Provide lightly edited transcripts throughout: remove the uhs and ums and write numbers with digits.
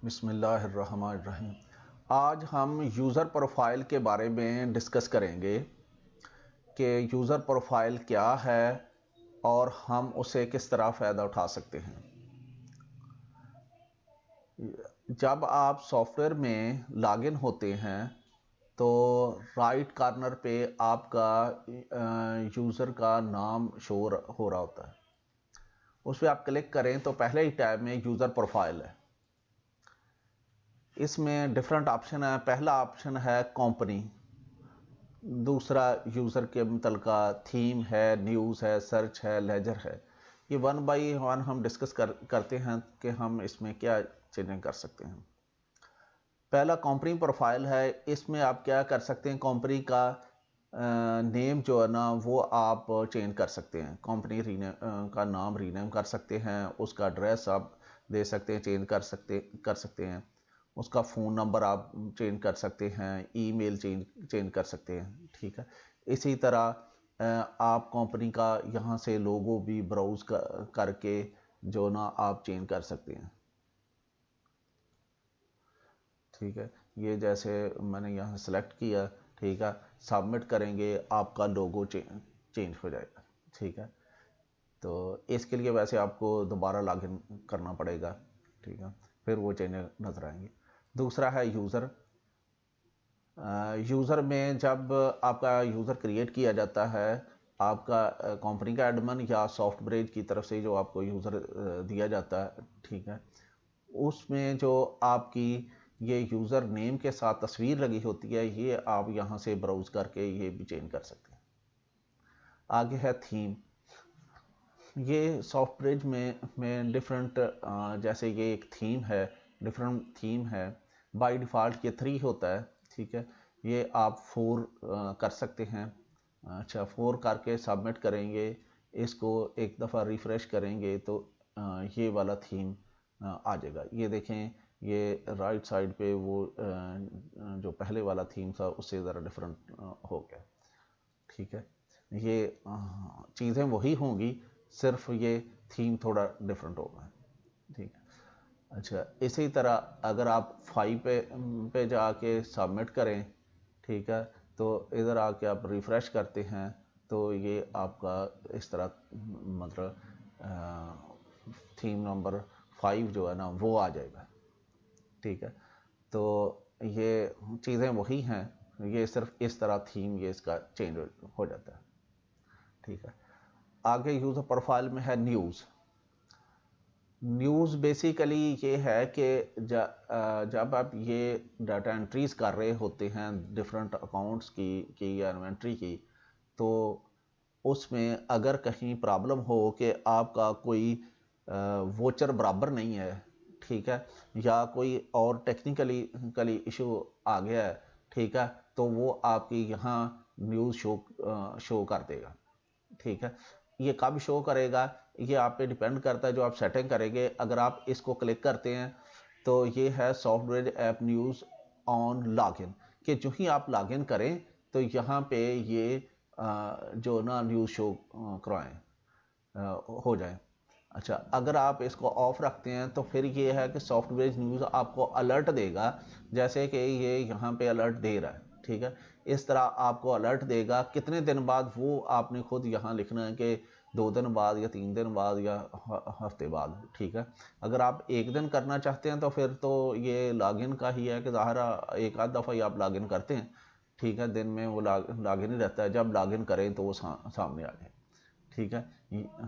बिस्मिल्लाहिर्रहमानिर्रहीम। आज हम यूज़र प्रोफाइल के बारे में डिस्कस करेंगे कि यूज़र प्रोफाइल क्या है और हम उसे किस तरह फ़ायदा उठा सकते हैं। जब आप सॉफ्टवेयर में लॉगिन होते हैं तो राइट कॉर्नर पे आपका यूज़र का नाम शो हो रहा होता है। उस पर आप क्लिक करें तो पहले ही टैब में यूज़र प्रोफाइल है। इसमें डिफरेंट ऑप्शन है। पहला ऑप्शन है कंपनी, दूसरा यूज़र के मुतलका थीम है, न्यूज़ है, सर्च है, लेजर है। ये वन बाई वन हम डिस्कस करते हैं कि हम इसमें क्या चेंजिंग कर सकते हैं। पहला कंपनी प्रोफाइल है। इसमें आप क्या कर सकते हैं, कंपनी का नेम जो है ना वो आप चेंज कर सकते हैं। कंपनी का नाम रीनेम कर सकते हैं, उसका एड्रेस आप दे सकते हैं, चेंज कर सकते हैं, उसका फ़ोन नंबर आप चेंज कर सकते हैं, ईमेल चेंज कर सकते हैं। ठीक है। इसी तरह आप कंपनी का यहाँ से लोगो भी ब्राउज़ करके जो ना आप चेंज कर सकते हैं। ठीक है। ये जैसे मैंने यहाँ सेलेक्ट किया, ठीक है, सबमिट करेंगे, आपका लोगो चेंज हो जाएगा। ठीक है। तो इसके लिए वैसे आपको दोबारा लॉगिन करना पड़ेगा। ठीक है, फिर वो चेंज नज़र आएंगे। दूसरा है यूज़र। यूज़र में जब आपका यूज़र क्रिएट किया जाता है, आपका कंपनी का एडमिन या सॉफ्टब्रिज की तरफ से जो आपको यूज़र दिया जाता है, ठीक है, उसमें जो आपकी ये यूज़र नेम के साथ तस्वीर लगी होती है, ये आप यहाँ से ब्राउज़ करके ये भी चेंज कर सकते हैं। आगे है थीम। ये सॉफ्टब्रिज में डिफरेंट, जैसे ये एक थीम है, डिफरेंट थीम है। बाय डिफ़ॉल्ट ये 3 होता है। ठीक है। ये आप 4 कर सकते हैं। अच्छा, 4 करके सबमिट करेंगे, इसको एक दफ़ा रिफ़्रेश करेंगे तो ये वाला थीम आ जाएगा। ये देखें, ये राइट साइड पे वो जो पहले वाला थीम था उससे ज़रा डिफरेंट हो गया। ठीक है। ये चीज़ें वही होंगी, सिर्फ ये थीम थोड़ा डिफरेंट होगा। ठीक है। अच्छा, इसी तरह अगर आप 5 पे जाके सबमिट करें, ठीक है, तो इधर आके आप रिफ़्रेश करते हैं तो ये आपका इस तरह मतलब थीम नंबर 5 जो है ना वो आ जाएगा। ठीक है। तो ये चीज़ें वही हैं, ये सिर्फ इस तरह थीम ये इसका चेंज हो जाता है। ठीक है। आगे यूज़र प्रोफाइल में है न्यूज़। न्यूज़ बेसिकली ये है कि जब आप ये डाटा एंट्रीज कर रहे होते हैं डिफरेंट अकाउंट्स की या इन्वेंट्री की, तो उसमें अगर कहीं प्रॉब्लम हो कि आपका कोई वोचर बराबर नहीं है, ठीक है, या कोई और टेक्निकली इशू आ गया है, ठीक है, तो वो आपकी यहाँ न्यूज़ शो कर देगा। ठीक है। ये कब शो करेगा ये आप पे डिपेंड करता है, जो आप सेटिंग करेंगे। अगर आप इसको क्लिक करते हैं तो ये है software app news on login, कि जो ही आप लॉगिन करें तो यहाँ पे ये जो ना न्यूज़ शो करवाएं हो जाए। अच्छा, अगर आप इसको ऑफ रखते हैं तो फिर ये है कि सॉफ्टवेयर न्यूज़ आपको अलर्ट देगा, जैसे कि ये यहाँ पे अलर्ट दे रहा है। ठीक है। इस तरह आपको अलर्ट देगा। कितने दिन बाद वो आपने खुद यहाँ लिखना है कि 2 दिन बाद या 3 दिन बाद या हफ्ते बाद। ठीक है। अगर आप एक दिन करना चाहते हैं तो फिर तो ये लॉगिन का ही है कि ज़ाहिरा एक आध दफ़ा ही आप लॉगिन करते हैं। ठीक है। दिन में वो लॉगिन ही रहता है, जब लॉगिन करें तो वो सामने आ जाए। ठीक है।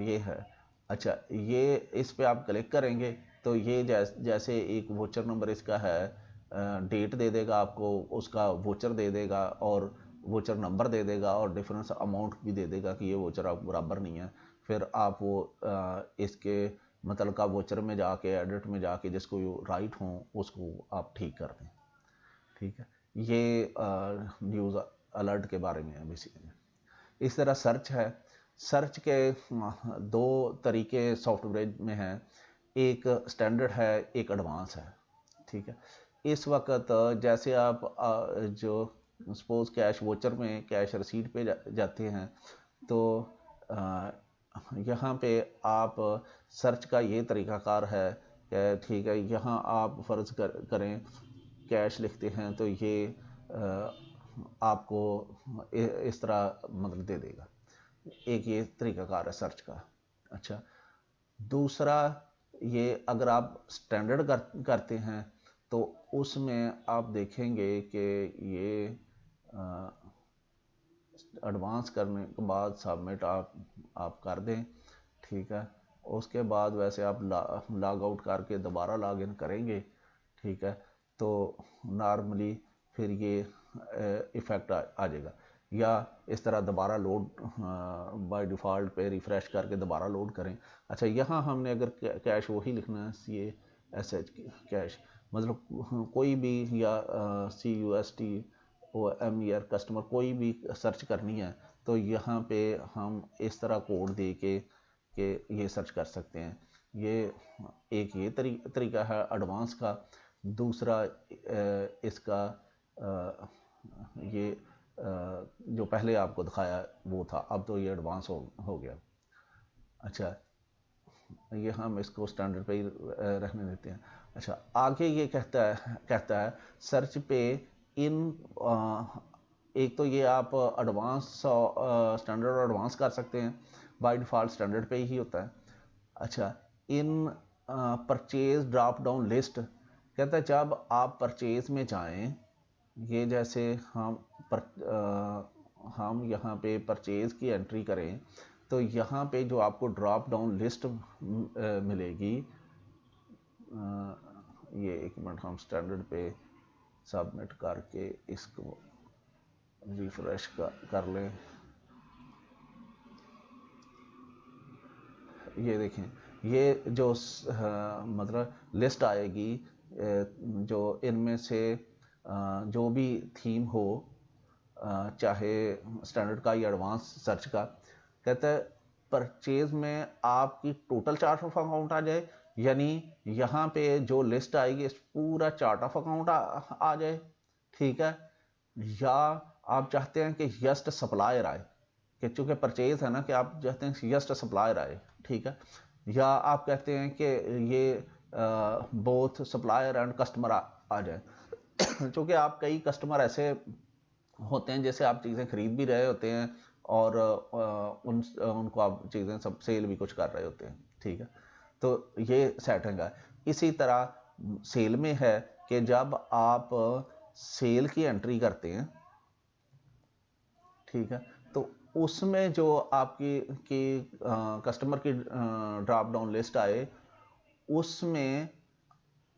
ये है। अच्छा, ये इस पे आप क्लिक करेंगे तो ये जैसे एक वोचर नंबर इसका है, डेट दे देगा आपको, उसका वोचर दे देगा और वोचर नंबर दे देगा और डिफरेंस अमाउंट भी दे देगा कि ये वोचर आप बराबर नहीं है। फिर आप वो इसके मतलब का वोचर में जाके एडिट में जाके जिसको राइट हो उसको आप ठीक कर दें। ठीक है। ये न्यूज़ अलर्ट के बारे में है बेसिकली। इस तरह सर्च है। सर्च के 2 तरीके सॉफ्टवेयर में हैं, एक स्टैंडर्ड है, एक एडवांस है। ठीक है। इस वक्त जैसे आप जो सपोज कैश वोचर में कैश रसीद पे जाते हैं तो यहाँ पे आप सर्च का ये तरीकाकार है ठीक है, यहाँ आप फ़र्ज़ करें कैश लिखते हैं तो ये आपको इस तरह मतलब दे देगा। एक ये तरीक़ाकार है सर्च का। अच्छा, दूसरा ये अगर आप स्टैंडर्ड करते हैं तो उसमें आप देखेंगे कि ये एडवांस करने के बाद सबमिट आप कर दें, ठीक है। उसके बाद वैसे आप लॉग आउट करके दोबारा लॉग इन करेंगे, ठीक है, तो नॉर्मली फिर ये इफ़ेक्ट आ जाएगा। या इस तरह दोबारा लोड बाय डिफ़ॉल्ट पे रिफ़्रेश करके दोबारा लोड करें। अच्छा, यहाँ हमने अगर कैश वही लिखना है CASH कैश, मतलब कोई भी, या CUSTOMER कस्टमर कोई भी सर्च करनी है तो यहाँ पे हम इस तरह कोड दे के ये सर्च कर सकते हैं। ये एक ये तरीका है एडवांस का। दूसरा इसका ये जो पहले आपको दिखाया वो था, अब तो ये एडवांस हो गया। अच्छा, ये हम इसको स्टैंडर्ड पे ही रहने देते हैं। अच्छा, आगे ये कहता है सर्च पे इन एक तो ये आप एडवांस स्टैंडर्ड और एडवांस कर सकते हैं, बाय डिफ़ॉल्ट स्टैंडर्ड पे ही होता है। अच्छा, in purchase drop down list कहता है जब आप परचेज में जाएं, ये जैसे हम यहाँ पे परचेज की एंट्री करें तो यहाँ पे जो आपको ड्रॉप डाउन लिस्ट मिलेगी, ये एक मिनट हम स्टैंडर्ड पे सबमिट करके इसको रिफ्रेश कर लें। ये देखें, ये जो मतलब लिस्ट आएगी जो इनमें से जो भी थीम हो, चाहे स्टैंडर्ड का या एडवांस सर्च का, कहता है परचेज में आपकी टोटल चार्ट ऑफ अकाउंट आ जाए, यानी यहाँ पे जो लिस्ट आएगी इस पूरा चार्ट ऑफ अकाउंट आ जाए, ठीक है। या आप चाहते हैं कि जस्ट सप्लायर आए, कि चूँकि परचेज है ना, कि आप चाहते हैं जस्ट सप्लायर आए, ठीक है। या आप कहते हैं कि ये बोथ सप्लायर एंड कस्टमर आ जाए चूँकि आप कई कस्टमर ऐसे होते हैं जैसे आप चीज़ें खरीद भी रहे होते हैं और उनको आप चीज़ें सब सेल भी कुछ कर रहे होते हैं, ठीक है। तो ये सेटिंग है। इसी तरह सेल में है कि जब आप सेल की एंट्री करते हैं, ठीक है, तो उसमें जो आपकी कस्टमर की ड्रॉप डाउन लिस्ट आए, उसमें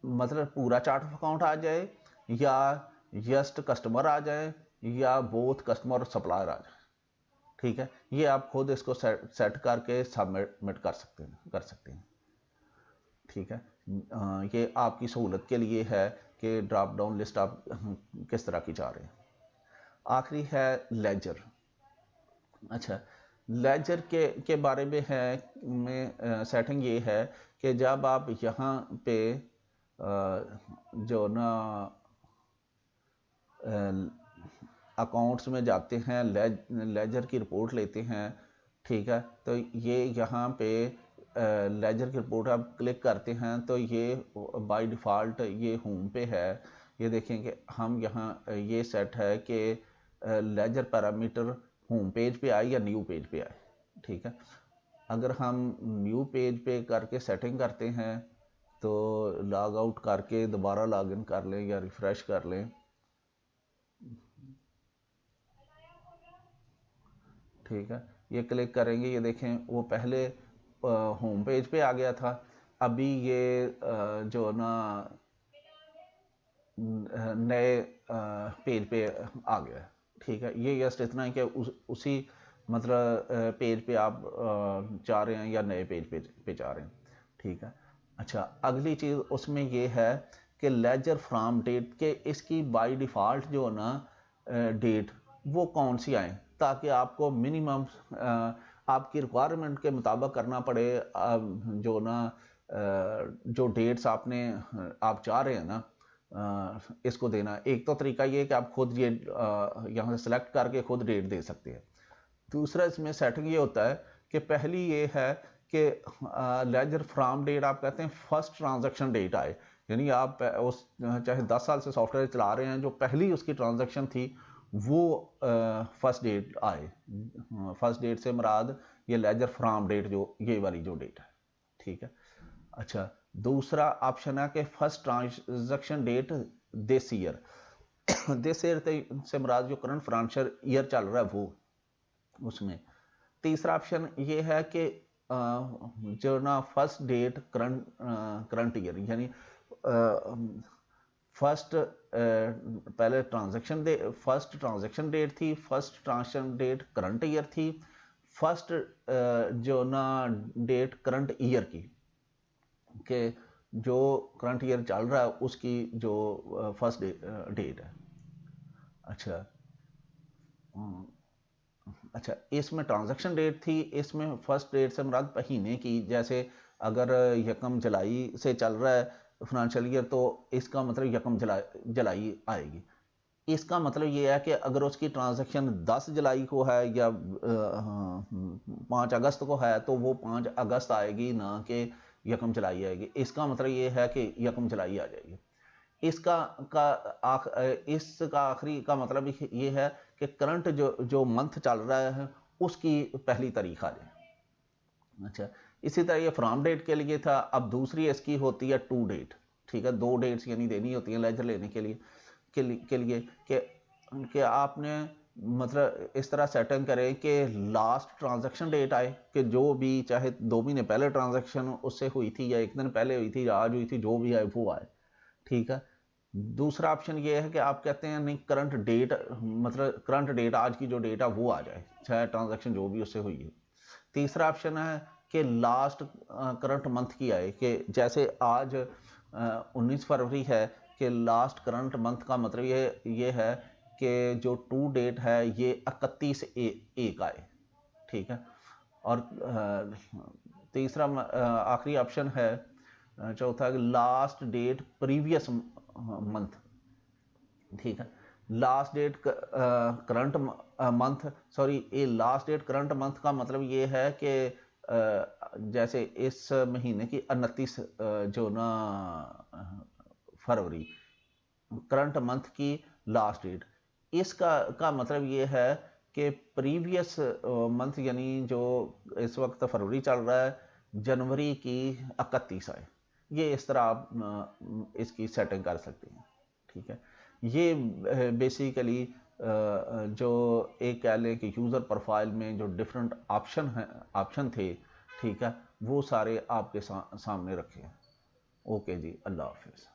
मतलब पूरा चार्ट ऑफ अकाउंट आ जाए, या जस्ट कस्टमर आ जाए, या बोथ कस्टमर और सप्लायर आ जाए, ठीक है। ये आप खुद इसको सेट करके सबमिट कर सकते हैं, ठीक है। ये आपकी सहूलत के लिए है कि ड्रॉप डाउन लिस्ट आप किस तरह की चाह रहे हैं। आखिरी है लेजर। अच्छा, लेजर के बारे में सेटिंग ये है कि जब आप यहाँ पे जो ना अकाउंट्स में जाते हैं, लेजर की रिपोर्ट लेते हैं, ठीक है, तो ये यहाँ पे लेजर की रिपोर्ट आप क्लिक करते हैं तो ये बाय डिफ़ॉल्ट ये होम पे है। ये देखेंगे हम यहाँ ये सेट है कि लेजर पैरामीटर होम पेज पे आए या न्यू पेज पे आए, ठीक है। अगर हम न्यू पेज पे करके सेटिंग करते हैं तो लॉग आउट करके दोबारा लॉग इन कर लें या रिफ़्रेश कर लें, ठीक है। ये क्लिक करेंगे, ये देखें वो पहले होम पेज पे आ गया था, अभी ये जो ना नए पेज पे आ गया, ठीक है। ये जस्ट इतना है कि उसी मतलब पेज पे आप जा रहे हैं या नए पेज पे जा रहे हैं, ठीक है। अच्छा, अगली चीज़ उसमें ये है कि लेजर फ्रॉम डेट के इसकी बाय डिफ़ॉल्ट जो ना डेट वो कौन सी आए, ताकि आपको मिनिमम आपकी रिक्वायरमेंट के मुताबिक करना पड़े। जो ना जो डेट्स आप चाह रहे हैं ना इसको देना। एक तो तरीका ये है कि आप खुद ये यहाँ से सेलेक्ट करके खुद डेट दे सकते हैं। दूसरा इसमें सेटिंग ये होता है कि पहली ये है कि लेजर फ्रॉम डेट आप कहते हैं फर्स्ट ट्रांजैक्शन डेट आए, यानी आप उस चाहे 10 साल से सॉफ्टवेयर चला रहे हैं, जो पहली उसकी ट्रांजैक्शन थी वो फर्स्ट डेट आए। फर्स्ट डेट से मुराद ये लेजर फ्रॉम डेट जो ये वाली जो डेट है, ठीक है। अच्छा, दूसरा ऑप्शन है कि first transaction date this year, this year से मुराद जो करंट फाइनेंशियल ईयर चल रहा है वो उसमें। तीसरा ऑप्शन ये है कि जो ना फर्स्ट डेट करंट ईयर, यानी फर्स्ट पहले फर्स्ट ट्रांजैक्शन डेट थी, first transaction date current year थी, फर्स्ट जो ना डेट करंट ईयर की कि जो करंट ईयर चल रहा है उसकी जो फर्स्ट डेट है। अच्छा, अच्छा, इसमें ट्रांजैक्शन डेट थी, इसमें फर्स्ट डेट से मुराद महीने की, जैसे अगर यकम जुलाई से चल रहा है फाइनेंशियल ईयर तो इसका मतलब यकम जुलाई आएगी। इसका मतलब ये है कि अगर उसकी ट्रांजैक्शन 10 जुलाई को है या 5 अगस्त को है तो वो 5 अगस्त आएगी, ना कि यकम जुलाई आएगी। इसका मतलब ये है कि यकम जुलाई आ जाएगी। इसका आखिरी का मतलब ये है कि करंट जो मंथ चल रहा है उसकी पहली तारीख आ जाए। अच्छा, इसी तरह ये फ्रॉम डेट के लिए था। अब दूसरी इसकी होती है टू डेट, ठीक है, 2 डेट्स यानी देनी होती है लेजर लेने के लिए कि आपने मतलब इस तरह सेटिंग करें कि लास्ट ट्रांजैक्शन डेट आए, कि जो भी चाहे 2 महीने पहले ट्रांजैक्शन उससे हुई थी या 1 दिन पहले हुई थी या आज हुई थी, जो भी आए वो आए, ठीक है। दूसरा ऑप्शन ये है कि आप कहते हैं नहीं, करंट डेट मतलब करंट डेट आज की जो डेट है वो आ जाए, चाहे ट्रांजैक्शन जो भी उससे हुई है। तीसरा ऑप्शन है कि लास्ट करंट मंथ की आए, कि जैसे आज 19 फरवरी है, कि लास्ट करंट मंथ का मतलब ये है कि जो टू डेट है ये 31/1 आए, ठीक है। और तीसरा आखिरी ऑप्शन है चौथा, लास्ट डेट प्रीवियस मंथ, ठीक है। Last date current month, sorry, ये लास्ट डेट करंट मंथ का मतलब ये है कि जैसे इस महीने की 29 जो ना फरवरी करंट मंथ की लास्ट डेट, इसका का मतलब ये है कि प्रीवियस मंथ यानी जो इस वक्त फरवरी चल रहा है, जनवरी की 31 आए। ये इस तरह आप इसकी सेटिंग कर सकते हैं, ठीक है। ये बेसिकली जो एक कह लें कि यूज़र प्रोफाइल में जो डिफरेंट ऑप्शन थे, ठीक है, वो सारे आपके सामने रखे हैं। ओके जी, अल्लाह हाफिज़।